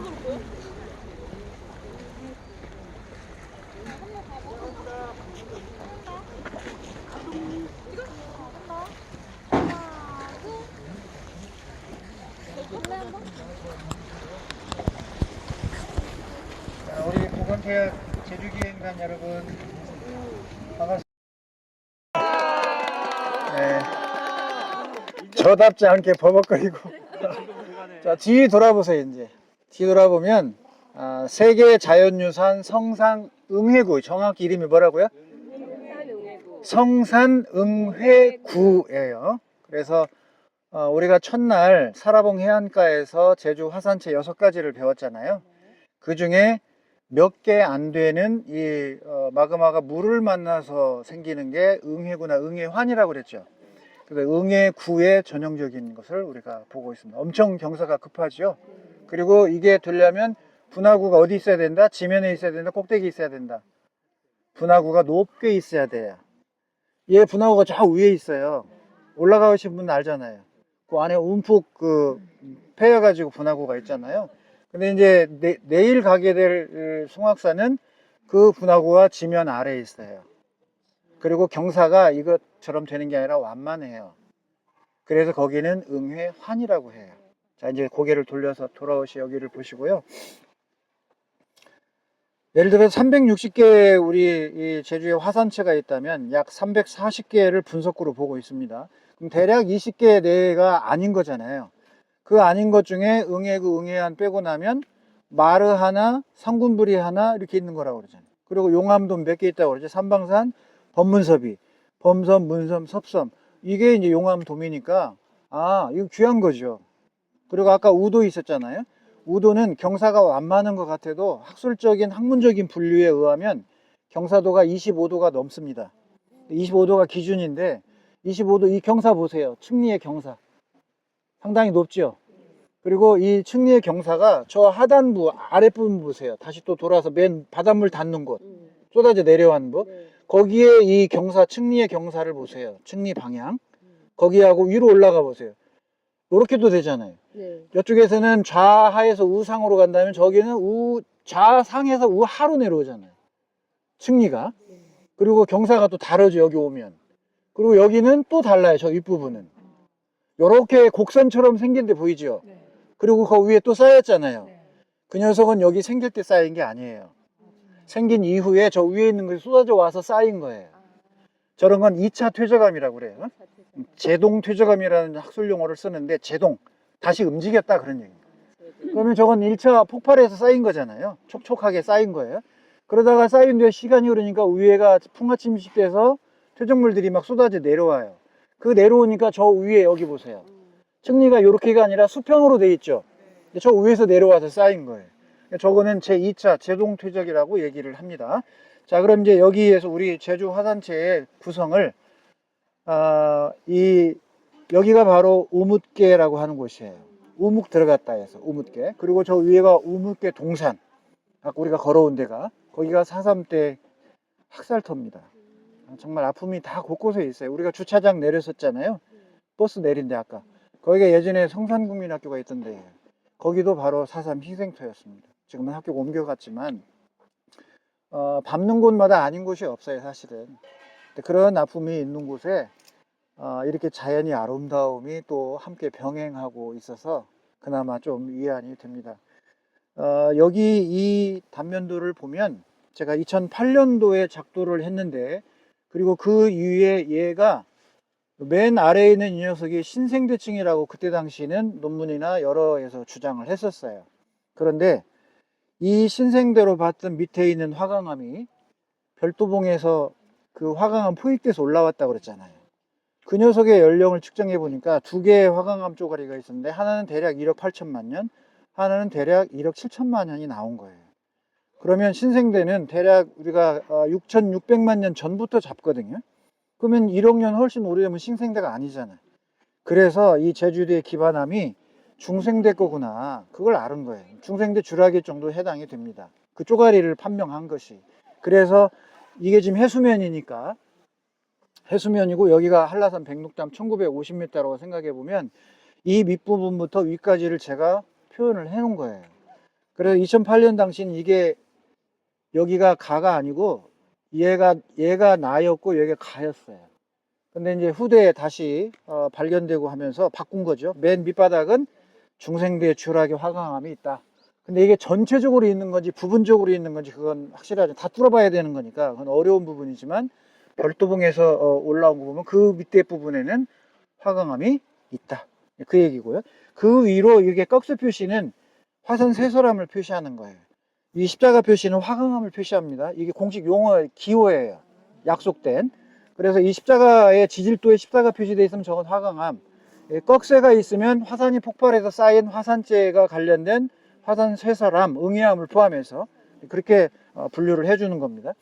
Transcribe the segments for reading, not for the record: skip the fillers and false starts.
자, 우리 보건대학 제주기행단 여러분 반갑습니다. 네, 저답지 않게 버벅거리고 자, 뒤 돌아보세요. 이제 뒤 돌아보면 세계 자연유산 성산응회구, 정확히 이름이 뭐라고요? 성산응회구예요. 그래서 우리가 첫날 사라봉 해안가에서 제주 화산체 6가지를 배웠잖아요. 그 중에 몇 개 안 되는 이 마그마가 물을 만나서 생기는 게 응회구나 응회환이라고 그랬죠. 그래서 응회구의 전형적인 것을 우리가 보고 있습니다. 엄청 경사가 급하죠. 그리고 이게 되려면 분화구가 어디 있어야 된다? 지면에 있어야 된다? 꼭대기 있어야 된다? 분화구가 높게 있어야 돼요. 얘 분화구가 저 위에 있어요. 올라가신 분 알잖아요. 그 안에 움푹 패여가지고 분화구가 있잖아요. 근데 이제 내일 가게 될 송악산은 그 분화구가 지면 아래에 있어요. 그리고 경사가 이것처럼 되는 게 아니라 완만해요. 그래서 거기는 응회환이라고 해요. 자, 이제 고개를 돌려서 돌아오시 여기를 보시고요. 예를 들어서 360개의 우리 이 제주에 화산체가 있다면 약 340개를 분석구로 보고 있습니다. 그럼 대략 20개 내가 아닌 거잖아요. 그 아닌 것 중에 응애구, 응애안 빼고 나면 마르 하나, 상군부리 하나 이렇게 있는 거라고 그러잖아요. 그리고 용암도 몇 개 있다고 그러죠. 삼방산, 범문섭이, 범섬, 문섬, 섭섬. 이게 이제 용암돔이니까 이거 귀한 거죠. 그리고 아까 우도 있었잖아요. 우도는 경사가 완만한 것 같아도 학술적인 학문적인 분류에 의하면 경사도가 25도가 넘습니다. 25도가 기준인데 25도 이 경사 보세요. 층리의 경사 상당히 높죠. 그리고 이 층리의 경사가 저 하단부 아랫부분 보세요. 다시 또 돌아서 맨 바닷물 닿는 곳 쏟아져 내려가는 곳 거기에 이 경사 층리의 경사를 보세요. 층리 방향 거기하고 위로 올라가 보세요. 이렇게도 되잖아요. 네. 이쪽에서는 좌하에서 우상으로 간다면 저기는 좌상에서 우하로 내려오잖아요. 층리가. 그리고 경사가 또 다르죠. 여기 오면. 그리고 여기는 또 달라요. 저 윗부분은. 이렇게 곡선처럼 생긴 데 보이죠? 네. 그리고 그 위에 또 쌓였잖아요. 네. 그 녀석은 여기 생길 때 쌓인 게 아니에요. 생긴 이후에 저 위에 있는 것이 쏟아져 와서 쌓인 거예요. 저런 건 2차 퇴적암이라고 그래요. 제동 퇴적암이라는 학술 용어를 쓰는데 제동, 다시 움직였다 그런 얘기입니다. 그러면 저건 1차 폭발해서 쌓인 거잖아요. 촉촉하게 쌓인 거예요. 그러다가 쌓인 뒤에 시간이 흐르니까 위에가 풍화침식돼서 퇴적물들이 막 쏟아져 내려와요. 그 내려오니까 저 위에 여기 보세요. 층리가 이렇게가 아니라 수평으로 돼 있죠. 저 위에서 내려와서 쌓인 거예요. 저거는 제2차 제동 퇴적이라고 얘기를 합니다. 자, 그럼 이제 여기에서 우리 제주 화산체의 구성을 여기가 바로 우뭇개라고 하는 곳이에요. 우묵 들어갔다 해서 우뭇개. 그리고 저 위에가 우뭇개 동산. 아까 우리가 걸어온 데가 거기가 4.3때 학살터입니다. 정말 아픔이 다 곳곳에 있어요. 우리가 주차장 내렸었잖아요. 버스 내린데 아까 거기가 예전에 성산국민학교가 있던 데예요. 거기도 바로 4.3 희생터였습니다. 지금은 학교가 옮겨갔지만 밟는 곳마다 아닌 곳이 없어요. 사실은. 그런 아픔이 있는 곳에 이렇게 자연의 아름다움이 또 함께 병행하고 있어서 그나마 좀 위안이 됩니다. 여기 이 단면도를 보면 제가 2008년도에 작도를 했는데 그리고 그 이후에 얘가 맨 아래에 있는 이 녀석이 신생대층이라고 그때 당시는 논문이나 여러에서 주장을 했었어요. 그런데 이 신생대로 봤던 밑에 있는 화강암이 별도봉에서 그 화강암 포획돼서 올라왔다고 그랬잖아요. 그 녀석의 연령을 측정해 보니까 두 개의 화강암 쪼가리가 있었는데 하나는 대략 1억 8천만 년, 하나는 대략 1억 7천만 년이 나온 거예요. 그러면 신생대는 대략 우리가 6,600만 년 전부터 잡거든요. 그러면 1억 년 훨씬 오래되면 신생대가 아니잖아요. 그래서 이 제주도의 기반암이 중생대 거구나. 그걸 아는 거예요. 중생대 주라기 정도 해당이 됩니다. 그 쪼가리를 판명한 것이. 그래서 이게 지금 해수면이니까 해수면이고 여기가 한라산 백록담 1950m라고 생각해 보면 이 밑부분부터 위까지를 제가 표현을 해 놓은 거예요. 그래서 2008년 당시는 이게 여기가 가가 아니고 얘가 나였고 여기가 가였어요. 근데 이제 후대에 다시 발견되고 하면서 바꾼 거죠. 맨 밑바닥은 중생대 주락의 화강암이 있다. 근데 이게 전체적으로 있는 건지 부분적으로 있는 건지 그건 확실하지, 다 뚫어봐야 되는 거니까 그건 어려운 부분이지만, 별도봉에서 올라온 거 보면 그 밑에 부분에는 화강암이 있다, 그 얘기고요. 그 위로 이렇게 꺽쇠 표시는 화산 세설암을 표시하는 거예요. 이 십자가 표시는 화강암을 표시합니다. 이게 공식 용어 기호예요, 약속된. 그래서 이 십자가의 지질도에 십자가 표시되어 있으면 저건 화강암, 꺽쇠가 있으면 화산이 폭발해서 쌓인 화산재가 관련된 화산 쇠설암, 응해암을 포함해서 그렇게 분류를 해주는 겁니다.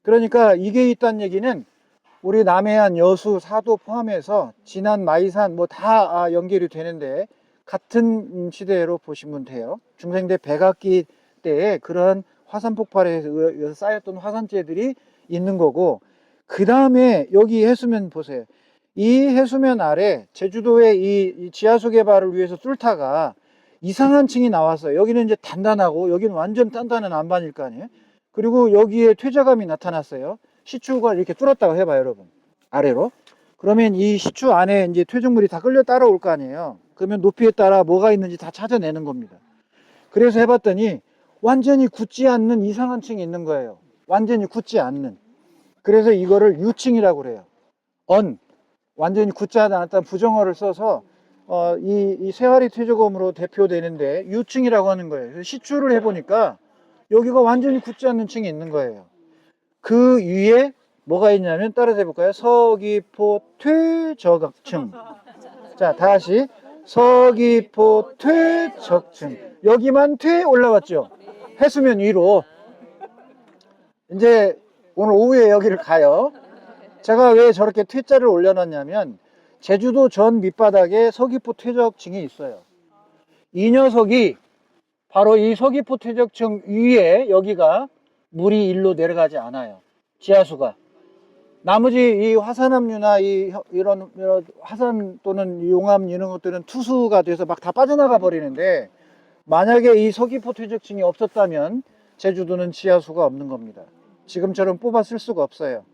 그러니까 이게 있다는 얘기는 우리 남해안, 여수, 사도 포함해서 진안, 마이산 뭐 다 연결이 되는데 같은 시대로 보시면 돼요. 중생대 백악기 때에 그런 화산 폭발에 의해서 쌓였던 화산재들이 있는 거고, 그 다음에 여기 해수면 보세요. 이 해수면 아래 제주도의 이 지하수 개발을 위해서 뚫다가 이상한 층이 나왔어요. 여기는 이제 단단하고 여기는 완전 단단한 안반일 거 아니에요. 그리고 여기에 퇴적암이 나타났어요. 시추가 이렇게 뚫었다고 해봐요, 여러분. 아래로. 그러면 이 시추 안에 이제 퇴적물이 다 끌려 따라올 거 아니에요. 그러면 높이에 따라 뭐가 있는지 다 찾아내는 겁니다. 그래서 해봤더니 완전히 굳지 않는 이상한 층이 있는 거예요. 완전히 굳지 않는. 그래서 이거를 유층이라고 그래요. 완전히 굳지 않았다는 부정어를 써서 이 쇠화리 퇴적암으로 대표되는데 유층이라고 하는 거예요. 그래서 시추를 해보니까 여기가 완전히 굳지 않는 층이 있는 거예요. 그 위에 뭐가 있냐면, 따라서 해볼까요? 서귀포 퇴적층. 자, 다시 서귀포 퇴적층. 여기만 퇴 올라왔죠. 해수면 위로. 이제 오늘 오후에 여기를 가요. 제가 왜 저렇게 퇴자를 올려놨냐면, 제주도 전 밑바닥에 서귀포 퇴적층이 있어요. 이 녀석이 바로 이 서귀포 퇴적층 위에, 여기가 물이 일로 내려가지 않아요. 지하수가. 나머지 이 화산암류나 이런 화산 또는 용암 이런 것들은 투수가 돼서 막 다 빠져나가 버리는데, 만약에 이 서귀포 퇴적층이 없었다면 제주도는 지하수가 없는 겁니다. 지금처럼 뽑아 쓸 수가 없어요.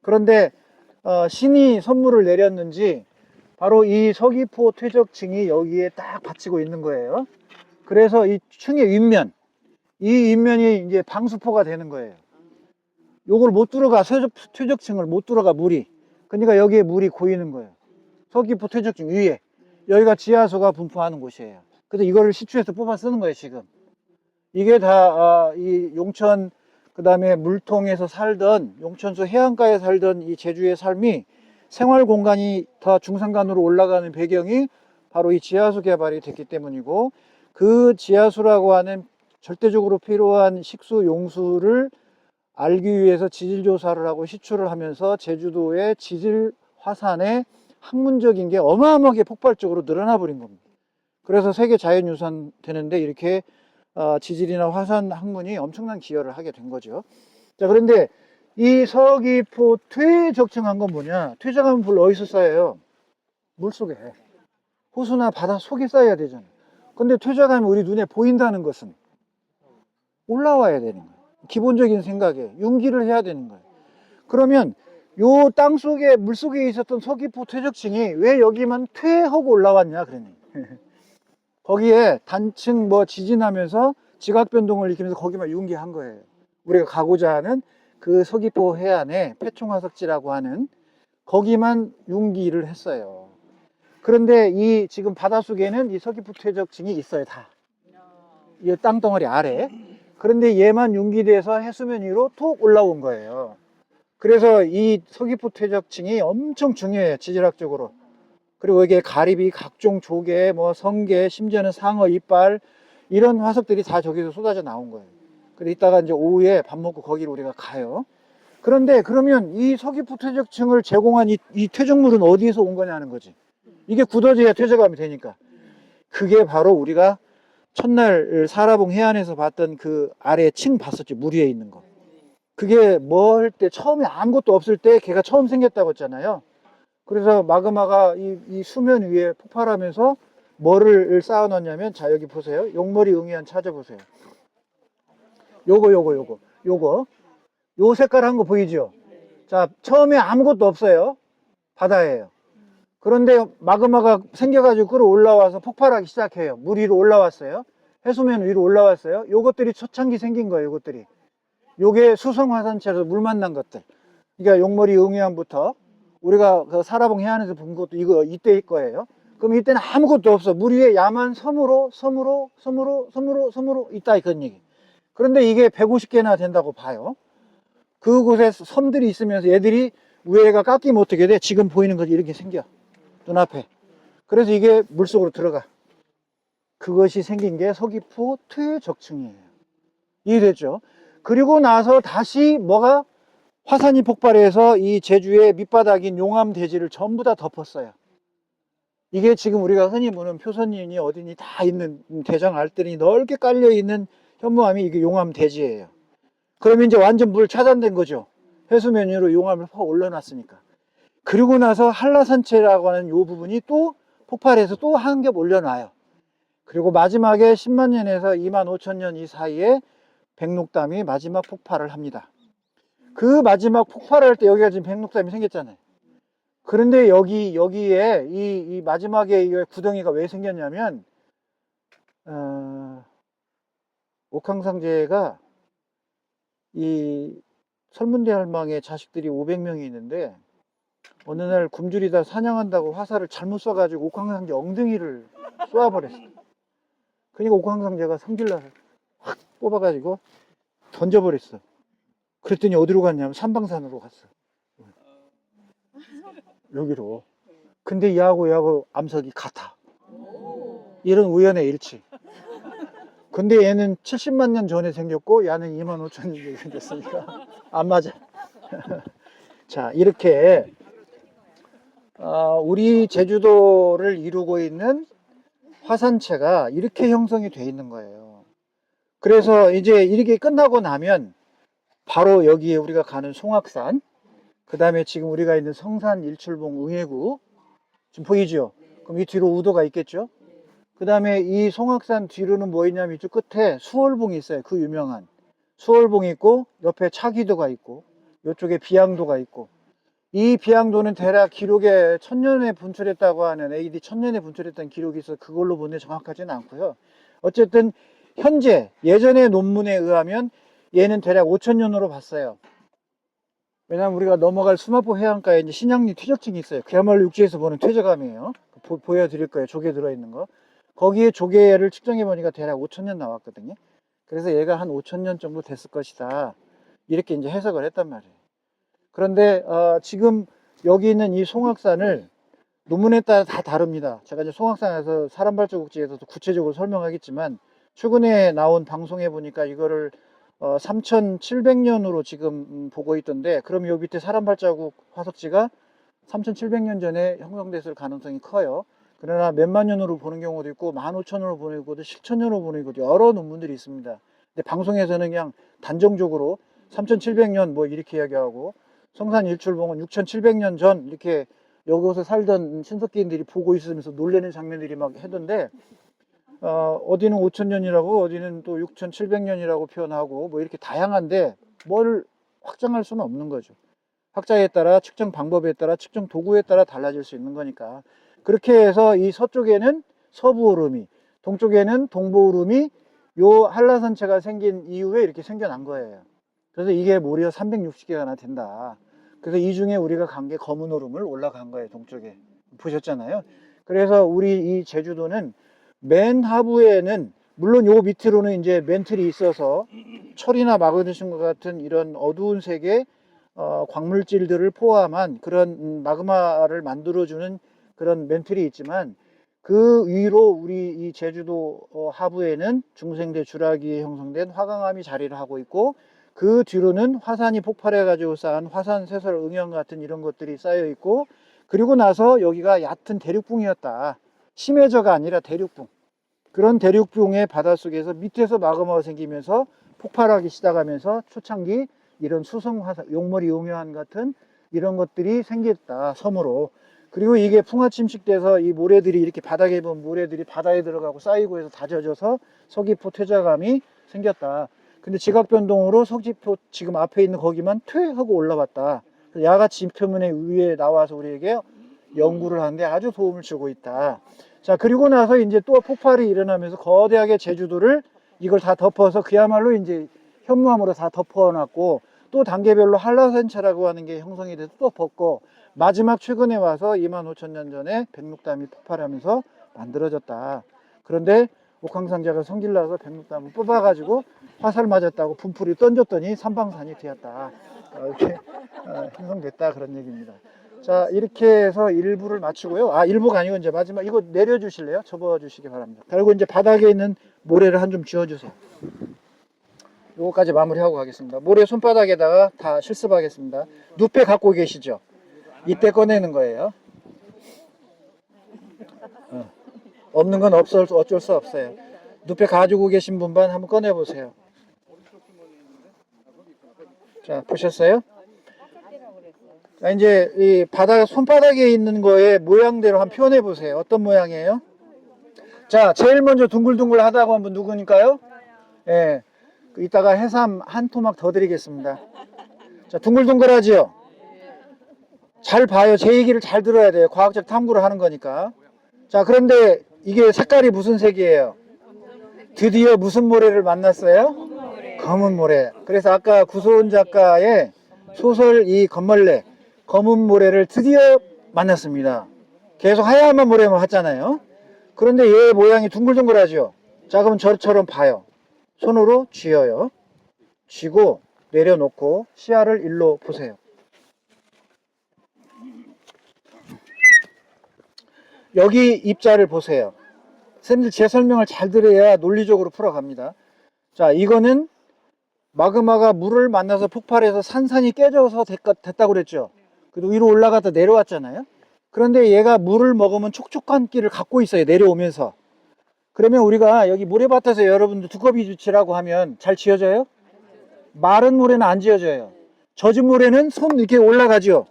그런데 신이 선물을 내렸는지 바로 이 서귀포 퇴적층이 여기에 딱 받치고 있는 거예요. 그래서 이 층의 윗면, 이 윗면이 이제 방수포가 되는 거예요. 요걸 못 들어가, 퇴적층을 못 들어가, 물이. 그러니까 여기에 물이 고이는 거예요. 서귀포 퇴적층 위에. 여기가 지하수가 분포하는 곳이에요. 그래서 이거를 시추해서 뽑아 쓰는 거예요, 지금. 이게 다 이 용천, 그 다음에 물통에서 살던, 용천수 해안가에 살던 이 제주의 삶이 생활 공간이 더 중산간으로 올라가는 배경이 바로 이 지하수 개발이 됐기 때문이고, 그 지하수라고 하는 절대적으로 필요한 식수 용수를 알기 위해서 지질조사를 하고 시추를 하면서 제주도의 지질 화산의 학문적인 게 어마어마하게 폭발적으로 늘어나 버린 겁니다. 그래서 세계 자연유산 되는데 이렇게 지질이나 화산 학문이 엄청난 기여를 하게 된 거죠. 자, 그런데 이 서귀포 퇴적층한 건 뭐냐? 퇴적하면 불 어디서 쌓여요? 물속에. 호수나 바다 속에 쌓여야 되잖아요. 근데 퇴적하면 우리 눈에 보인다는 것은 올라와야 되는 거예요. 기본적인 생각에 융기를 해야 되는 거예요. 그러면 요 땅속에, 물속에 있었던 서귀포 퇴적층이 왜 여기만 퇴하고 올라왔냐 그랬네. 거기에 단층 뭐 지진하면서 지각 변동을 일으키면서 거기만 융기한 거예요. 우리가 가고자 하는 그 서귀포 해안에 패총화석지라고 하는 거기만 융기를 했어요. 그런데 이 지금 바닷속에는 이 서귀포 퇴적층이 있어요, 다. 이 땅덩어리 아래. 그런데 얘만 융기돼서 해수면 위로 톡 올라온 거예요. 그래서 이 서귀포 퇴적층이 엄청 중요해요, 지질학적으로. 그리고 이게 가리비, 각종 조개, 뭐 성게, 심지어는 상어 이빨, 이런 화석들이 다 저기서 쏟아져 나온 거예요. 그래서 이따가 이제 오후에 밥 먹고 거기로 우리가 가요. 그런데 그러면 이 서귀포 퇴적층을 제공한 이 퇴적물은 어디에서 온 거냐는 거지. 이게 굳어져야 퇴적암이 되니까. 그게 바로 우리가 첫날 사라봉 해안에서 봤던 그 아래 층 봤었지, 물 위에 있는 거. 그게 뭐 할 때, 처음에 아무것도 없을 때 걔가 처음 생겼다고 했잖아요. 그래서 마그마가 이 수면 위에 폭발하면서 뭐를 쌓아 놓냐면, 자, 여기 보세요. 용머리 응해안 찾아보세요. 요거 요 색깔 한 거 보이죠? 자, 처음에 아무것도 없어요. 바다예요. 그런데 마그마가 생겨가지고 끌어올라와서 폭발하기 시작해요. 물 위로 올라왔어요. 해수면 위로 올라왔어요. 요것들이 초창기 생긴 거예요. 요것들이. 요게 수성화산체에서 물 만난 것들. 그러니까 용머리 응해암부터 우리가 그 사라봉 해안에서 본 것도 이거 이때일 거예요. 그럼 이때는 아무것도 없어. 물 위에 야만 섬으로 있다 그런 얘기. 그런데 이게 150개나 된다고 봐요. 그곳에 섬들이 있으면서 얘들이 위에가 깎이면 어떻게 돼? 지금 보이는 것이 이렇게 생겨. 눈앞에. 그래서 이게 물속으로 들어가. 그것이 생긴 게 서귀포 퇴적층이에요. 이해됐죠? 그리고 나서 다시 뭐가 화산이 폭발해서 이 제주의 밑바닥인 용암 대지를 전부 다 덮었어요. 이게 지금 우리가 흔히 보는 표선인이 어디니 다 있는 대장 알들이 넓게 깔려 있는 현무암이 이게 용암 대지예요. 그러면 이제 완전 물 차단된 거죠. 해수면 위로 용암을 퍼 올려놨으니까. 그리고 나서 한라산체라고 하는 이 부분이 또 폭발해서 또 한 겹 올려놔요. 그리고 마지막에 10만 년에서 2만 5천 년 이 사이에 백록담이 마지막 폭발을 합니다. 그 마지막 폭발할 때 여기가 지금 백록담이 생겼잖아요. 그런데 여기에 이 마지막에 이 구덩이가 왜 생겼냐면 옥황상제가 이 설문대 할망의 자식들이 500명이 있는데 어느 날 굶주리다 사냥한다고 화살을 잘못 쏴가지고 옥황상제 엉덩이를 쏘아버렸어요. 그러니까 옥황상제가 성질나서 확 뽑아가지고 던져버렸어. 그랬더니 어디로 갔냐면 삼방산으로 갔어. 여기로. 근데 얘하고 암석이 같아. 이런 우연의 일치. 근데 얘는 70만 년 전에 생겼고 얘는 2만 5천 년 전에 생겼으니까 안 맞아. 자, 이렇게 우리 제주도를 이루고 있는 화산체가 이렇게 형성이 돼 있는 거예요. 그래서 이제 이렇게 끝나고 나면 바로 여기에 우리가 가는 송악산, 그 다음에 지금 우리가 있는 성산 일출봉 응해구 지금 보이죠? 그럼 이 뒤로 우도가 있겠죠? 그 다음에 이 송악산 뒤로는 뭐 있냐면 이쪽 끝에 수월봉이 있어요. 그 유명한 수월봉이 있고 옆에 차기도가 있고 이쪽에 비양도가 있고, 이 비양도는 대략 기록에 1000년에 분출했다고 하는 AD 1000년에 분출했다는 기록이 있어서 그걸로 보는데 정확하지는 않고요. 어쨌든 현재 예전의 논문에 의하면 얘는 대략 5000년으로 봤어요. 왜냐하면 우리가 넘어갈 수마포 해안가에 이제 신양리 퇴적층이 있어요. 그야말로 육지에서 보는 퇴적암이에요. 보여드릴 거예요. 조개 들어있는 거. 거기에 조개를 측정해 보니까 대략 5000년 나왔거든요. 그래서 얘가 한 5000년 정도 됐을 것이다. 이렇게 이제 해석을 했단 말이에요. 그런데 지금 여기 있는 이 송악산을 논문에 따라 다 다릅니다. 제가 이제 송악산에서 사람 발자국지에서도 구체적으로 설명하겠지만 최근에 나온 방송에 보니까 이거를 3700년으로 지금 보고 있던데, 그럼 요 밑에 사람 발자국 화석지가 3700년 전에 형성됐을 가능성이 커요. 그러나 몇만 년으로 보는 경우도 있고 15,000년으로 보는 경우도 7,000년으로 보는 경우도 여러 논문들이 있습니다. 근데 방송에서는 그냥 단정적으로 3700년 뭐 이렇게 이야기하고 성산 일출봉은 6700년 전 이렇게 여기서 살던 신석기인들이 보고 있으면서 놀라는 장면들이 막 하던데, 어디는 5000년이라고 어디는 또 6700년이라고 표현하고 뭐 이렇게 다양한데 뭘 확정할 수는 없는 거죠. 학자에 따라 측정 방법에 따라 측정 도구에 따라 달라질 수 있는 거니까. 그렇게 해서 이 서쪽에는 서부오름이, 동쪽에는 동부오름이 요 한라산체가 생긴 이후에 이렇게 생겨난 거예요. 그래서 이게 무려 360개가나 된다. 그래서 이 중에 우리가 간 게 검은 오름을 올라간 거예요. 동쪽에 보셨잖아요. 그래서 우리 이 제주도는 맨 하부에는 물론 요 밑으로는 이제 멘틀이 있어서 철이나 마그네슘과 같은 이런 어두운 색의 광물질들을 포함한 그런 마그마를 만들어주는 그런 멘틀이 있지만, 그 위로 우리 이 제주도 하부에는 중생대 주라기에 형성된 화강암이 자리를 하고 있고, 그 뒤로는 화산이 폭발해 가지고 쌓은 화산 쇠설 응형 같은 이런 것들이 쌓여 있고, 그리고 나서 여기가 얕은 대륙붕이었다. 심해저가 아니라 대륙붕. 그런 대륙붕의 바닷속에서 밑에서 마그마가 생기면서 폭발하기 시작하면서 초창기 이런 수성화산, 용머리 용해안 같은 이런 것들이 생겼다, 섬으로. 그리고 이게 풍화 침식돼서 이 모래들이 이렇게 바닥에 보면 모래들이 바다에 들어가고 쌓이고 해서 다져져서 서귀포 퇴적암이 생겼다. 근데 지각 변동으로 서귀포 지금 앞에 있는 거기만 퇴 하고 올라왔다. 야가 지표면에 위에 나와서 우리에게 연구를 하는데 아주 도움을 주고 있다. 자, 그리고 나서 이제 또 폭발이 일어나면서 거대하게 제주도를 이걸 다 덮어서 그야말로 이제 현무암으로 다 덮어놨고, 또 단계별로 한라산체라고 하는 게 형성이 돼서 또 벗고, 마지막 최근에 와서 25,000년 전에 백록담이 폭발하면서 만들어졌다. 그런데 옥황상제가 성질나서 백록담을 뽑아가지고 화살 맞았다고 분풀이 던졌더니 삼방산이 되었다. 이렇게 형성됐다, 그런 얘기입니다. 자, 이렇게 해서 일부를 마치고요. 아, 일부가 아니고 이제 마지막 이거 내려주실래요? 접어주시기 바랍니다. 그리고 이제 바닥에 있는 모래를 한 좀 지워주세요. 요거까지 마무리하고 가겠습니다. 모래 손바닥에다가 다 실습하겠습니다. 눕배 갖고 계시죠? 이때 꺼내는 거예요. 없는 건 어쩔 수 없어요. 눕배 가지고 계신 분만 한번 꺼내보세요. 자, 보셨어요? 자, 이제 이 바닥, 손바닥에 있는 거에 모양대로 한번 표현해 보세요. 어떤 모양이에요? 자, 제일 먼저 둥글둥글 하다고 한 분 누구니까요? 예. 이따가 해삼 한 토막 더 드리겠습니다. 자, 둥글둥글하지요? 잘 봐요. 제 얘기를 잘 들어야 돼요. 과학적 탐구를 하는 거니까. 자, 그런데 이게 색깔이 무슨 색이에요? 드디어 무슨 모래를 만났어요? 검은 모래. 그래서 아까 구소은 작가의 소설 이 검벌레, 검은 모래를 드디어 만났습니다. 계속 하얀 모래만 봤잖아요. 그런데 얘 모양이 둥글둥글하죠? 자, 그럼 저처럼 봐요. 손으로 쥐어요. 쥐고 내려놓고 시야를 일로 보세요. 여기 입자를 보세요. 선생님들 제 설명을 잘 들어야 논리적으로 풀어갑니다. 자, 이거는 마그마가 물을 만나서 폭발해서 산산이 깨져서 됐다고 그랬죠. 그리고 위로 올라갔다 내려왔잖아요. 그런데 얘가 물을 먹으면 촉촉한 끼를 갖고 있어요. 내려오면서. 그러면 우리가 여기 모래밭에서 여러분들 두꺼비 주치라고 하면 잘 지어져요? 마른 모래는 안 지어져요. 젖은 모래는 손 이렇게 올라가죠.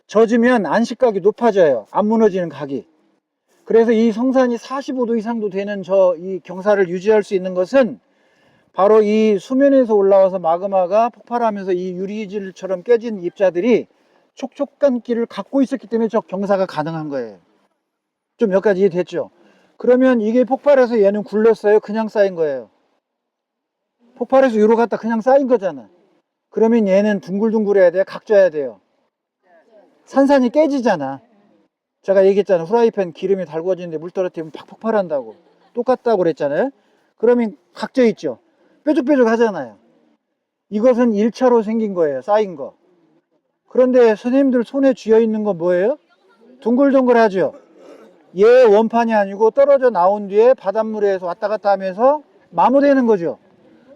젖으면 안식각이 높아져요. 안 무너지는 각이. 그래서 이 성산이 45도 이상도 되는 이 경사를 유지할 수 있는 것은 바로 이 수면에서 올라와서 마그마가 폭발하면서 이 유리질처럼 깨진 입자들이 촉촉한 끼를 갖고 있었기 때문에 저 경사가 가능한 거예요. 좀 몇 가지 이해됐죠? 그러면 이게 폭발해서 얘는 굴렀어요? 그냥 쌓인 거예요? 폭발해서 위로 갔다 그냥 쌓인 거잖아. 그러면 얘는 둥글둥글해야 돼요? 각져야 돼요? 산산이 깨지잖아. 제가 얘기했잖아요. 후라이팬 기름이 달궈지는데 물 떨어뜨리면 팍 폭발한다고. 똑같다고 그랬잖아요. 그러면 각져 있죠. 뾰족뾰족 하잖아요. 이것은 1차로 생긴 거예요. 쌓인 거. 그런데 선생님들 손에 쥐어 있는 건 뭐예요? 둥글둥글하죠. 얘 원판이 아니고 떨어져 나온 뒤에 바닷물에서 왔다 갔다 하면서 마모되는 거죠.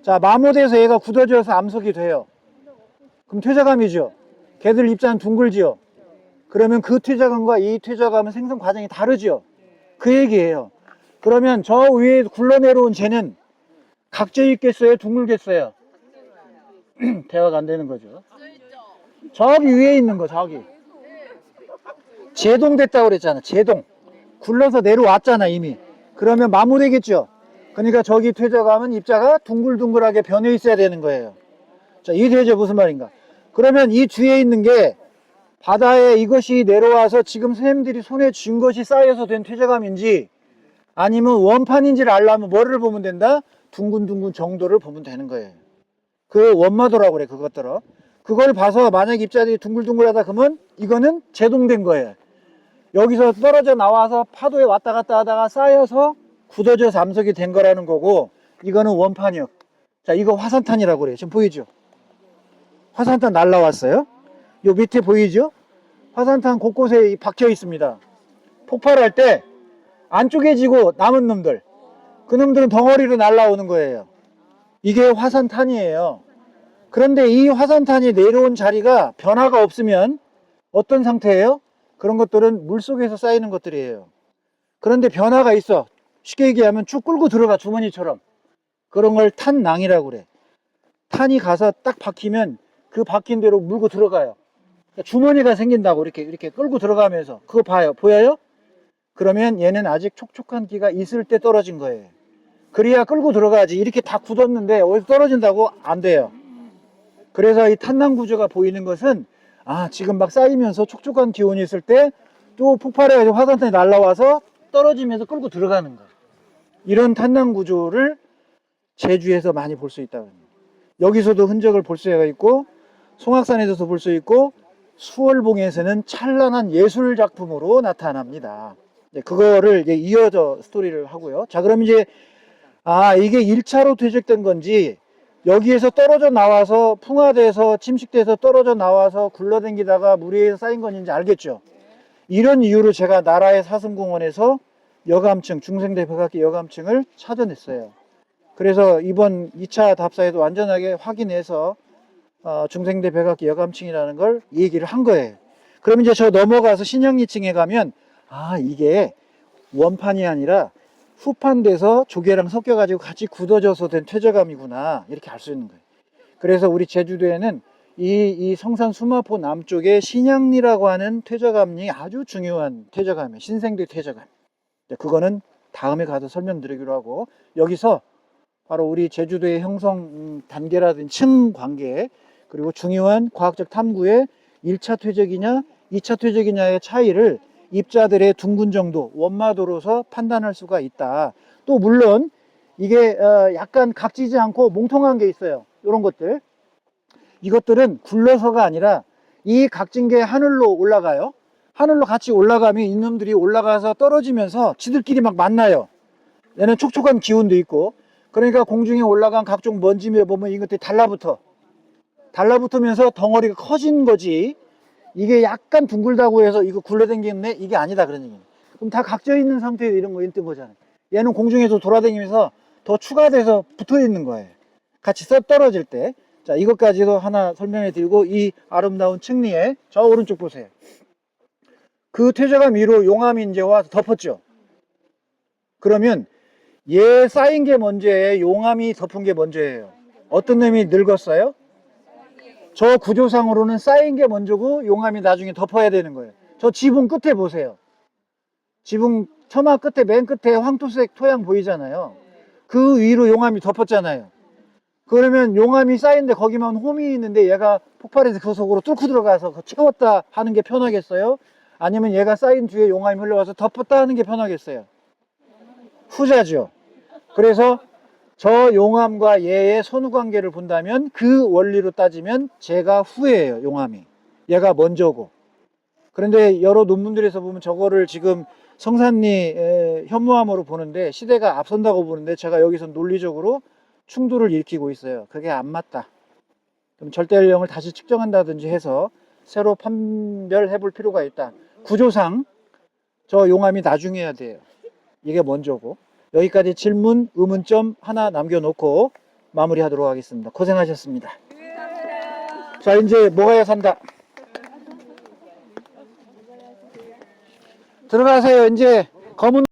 자, 마모돼서 얘가 굳어져서 암석이 돼요. 그럼 퇴적암이죠. 걔들 입자는 둥글지요. 그러면 그 퇴적암과 이 퇴적암은 생성 과정이 다르죠. 그 얘기예요. 그러면 저 위에 굴러내려온 쟤는 각져 있겠어요? 둥글겠어요? 대화가 안 되는 거죠. 저기 위에 있는 거, 저기. 제동됐다고 그랬잖아. 제동. 굴러서 내려왔잖아, 이미. 그러면 마모되겠죠. 그러니까 저기 퇴적암은 입자가 둥글둥글하게 변해 있어야 되는 거예요. 자, 이해되죠? 무슨 말인가? 그러면 이 뒤에 있는 게 바다에 이것이 내려와서 지금 선생님들이 손에 쥔 것이 쌓여서 된 퇴적암인지 아니면 원판인지를 알려면 뭐를 보면 된다? 둥근둥근 정도를 보면 되는 거예요. 그 원마도라고 그래, 그것들어. 그걸 봐서 만약 입자들이 둥글둥글하다 그러면 이거는 제동된 거예요. 여기서 떨어져 나와서 파도에 왔다 갔다 하다가 쌓여서 굳어져서 암석이 된 거라는 거고, 이거는 원판이요. 자, 이거 화산탄이라고 그래요. 지금 보이죠? 화산탄 날라왔어요. 요 밑에 보이죠? 화산탄 곳곳에 박혀 있습니다. 폭발할 때 안 쪼개지고 남은 놈들, 그 놈들은 덩어리로 날라오는 거예요. 이게 화산탄이에요. 그런데 이 화산탄이 내려온 자리가 변화가 없으면 어떤 상태예요? 그런 것들은 물속에서 쌓이는 것들이에요. 그런데 변화가 있어. 쉽게 얘기하면 쭉 끌고 들어가, 주머니처럼. 그런 걸 탄낭이라고 그래. 탄이 가서 딱 박히면 그 박힌 대로 물고 들어가요. 주머니가 생긴다고, 이렇게 끌고 들어가면서. 그거 봐요. 보여요? 그러면 얘는 아직 촉촉한 기가 있을 때 떨어진 거예요. 그래야 끌고 들어가지. 이렇게 다 굳었는데 어디서 떨어진다고? 안 돼요. 그래서 이 탄낭 구조가 보이는 것은 지금 막 쌓이면서 촉촉한 기온이 있을 때 또 폭발해가지고 화산탄이 날라와서 떨어지면서 끌고 들어가는 거예요. 이런 탄낭 구조를 제주에서 많이 볼 수 있다고 합니다. 여기서도 흔적을 볼 수가 있고, 송악산에서도 볼 수 있고, 수월봉에서는 찬란한 예술 작품으로 나타납니다. 그거를 이제 이어져 스토리를 하고요. 자, 그럼 이제 이게 1차로 퇴적된 건지, 여기에서 떨어져 나와서 풍화돼서 침식돼서 떨어져 나와서 굴러댕기다가 물 위에 쌓인 건지 알겠죠. 이런 이유로 제가 나라의 사슴공원에서 여감층, 중생대 백악기 여감층을 찾아냈어요. 그래서 이번 2차 답사에도 완전하게 확인해서 중생대 백악기 여감층이라는 걸 얘기를 한 거예요. 그럼 이제 저 넘어가서 신영리층에 가면 이게 원판이 아니라 후판돼서 조개랑 섞여가지고 같이 굳어져서 된 퇴적암이구나, 이렇게 알 수 있는 거예요. 그래서 우리 제주도에는 이 성산 수마포 남쪽에 신양리라고 하는 퇴적암이 아주 중요한 퇴적암이에요. 신생대 퇴적암. 그거는 다음에 가서 설명드리기로 하고, 여기서 바로 우리 제주도의 형성 단계라든지 층 관계, 그리고 중요한 과학적 탐구의 1차 퇴적이냐 2차 퇴적이냐의 차이를 입자들의 둥근 정도, 원마도로서 판단할 수가 있다. 또 물론 이게 약간 각지지 않고 몽통한 게 있어요. 이런 것들, 이것들은 굴러서가 아니라 이 각진 게 하늘로 올라가요. 하늘로 같이 올라가면 이놈들이 올라가서 떨어지면서 지들끼리 막 만나요. 얘는 촉촉한 기운도 있고, 그러니까 공중에 올라간 각종 먼지며 보면 이것들이 달라붙으면서 덩어리가 커진 거지, 이게 약간 둥글다고 해서 이거 굴러다니겠네, 이게 아니다, 그런 얘기예요. 그럼 다 각져 있는 상태에서 이런 거 있던 거잖아요. 얘는 공중에서 돌아다니면서 더 추가돼서 붙어 있는 거예요. 같이 써 떨어질 때. 자, 이것까지도 하나 설명해 드리고, 이 아름다운 층리에 저 오른쪽 보세요. 그 퇴적암 위로 용암이 이제 와서 덮었죠. 그러면 얘 쌓인 게 먼저예요, 용암이 덮은 게 먼저예요? 어떤 놈이 늙었어요? 저 구조상으로는 쌓인 게 먼저고 용암이 나중에 덮어야 되는 거예요. 저 지붕 끝에 보세요. 지붕 처마 끝에, 맨 끝에 황토색 토양 보이잖아요. 그 위로 용암이 덮었잖아요. 그러면 용암이 쌓인데 거기만 홈이 있는데 얘가 폭발해서 그 속으로 뚫고 들어가서 채웠다 하는 게 편하겠어요? 아니면 얘가 쌓인 뒤에 용암이 흘러와서 덮었다 하는 게 편하겠어요? 후자죠. 그래서 저 용암과 얘의 선후관계를 본다면 그 원리로 따지면 제가 후예요, 용암이. 얘가 먼저고. 그런데 여러 논문들에서 보면 저거를 지금 성산리 현무암으로 보는데, 시대가 앞선다고 보는데, 제가 여기서 논리적으로 충돌을 일으키고 있어요. 그게 안 맞다. 그럼 절대 연령을 다시 측정한다든지 해서 새로 판별해 볼 필요가 있다. 구조상 저 용암이 나중에 해야 돼요. 이게 먼저고. 여기까지 질문, 의문점 하나 남겨놓고 마무리하도록 하겠습니다. 고생하셨습니다. 자, 이제 먹어야 산다. 들어가세요. 이제 검은